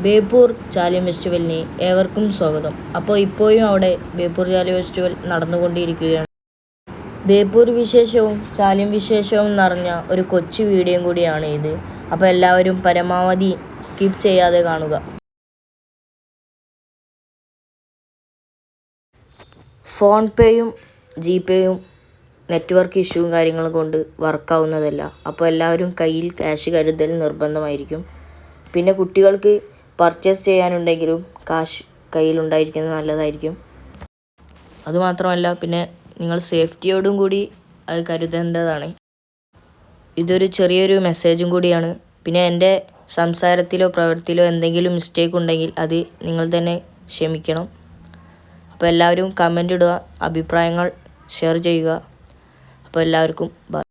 ബേപ്പൂർ ചാലിയം ഫെസ്റ്റിവലിന് ഏവർക്കും സ്വാഗതം. അപ്പോൾ ഇപ്പോഴും അവിടെ ബേപ്പൂർ ചാലിയം ഫെസ്റ്റിവൽ നടന്നുകൊണ്ടിരിക്കുകയാണ്. ബേപ്പൂർ വിശേഷവും ചാലിയം വിശേഷവും നിറഞ്ഞ ഒരു കൊച്ചു വീഡിയോയും കൂടിയാണ് ഇത്. അപ്പോൾ എല്ലാവരും പരമാവധി സ്കിപ്പ് ചെയ്യാതെ കാണുക. ഫോൺ പേയും ജിപേയും നെറ്റ്വർക്ക് ഇഷ്യൂവും കാര്യങ്ങളും കൊണ്ട് വർക്കാവുന്നതല്ല. അപ്പോൾ എല്ലാവരും കയ്യിൽ ക്യാഷ് കരുതൽ നിർബന്ധമായിരിക്കും. പിന്നെ കുട്ടികൾക്ക് പർച്ചേസ് ചെയ്യാനുണ്ടെങ്കിലും കാശ് കയ്യിലുണ്ടായിരിക്കുന്നത് നല്ലതായിരിക്കും. അതുമാത്രമല്ല, പിന്നെ നിങ്ങൾ സേഫ്റ്റിയോടും കൂടി അത് കരുതേണ്ടതാണ്. ഇതൊരു ചെറിയൊരു മെസ്സേജും കൂടിയാണ്. പിന്നെ എൻ്റെ സംസാരത്തിലോ പ്രവൃത്തിയിലോ എന്തെങ്കിലും മിസ്റ്റേക്ക് ഉണ്ടെങ്കിൽ അത് നിങ്ങൾ തന്നെ ക്ഷമിക്കണം. അപ്പോൾ എല്ലാവരും കമൻ്റ് ഇടുക, അഭിപ്രായങ്ങൾ ഷെയർ ചെയ്യുക. അപ്പോൾ എല്ലാവർക്കും ബൈ.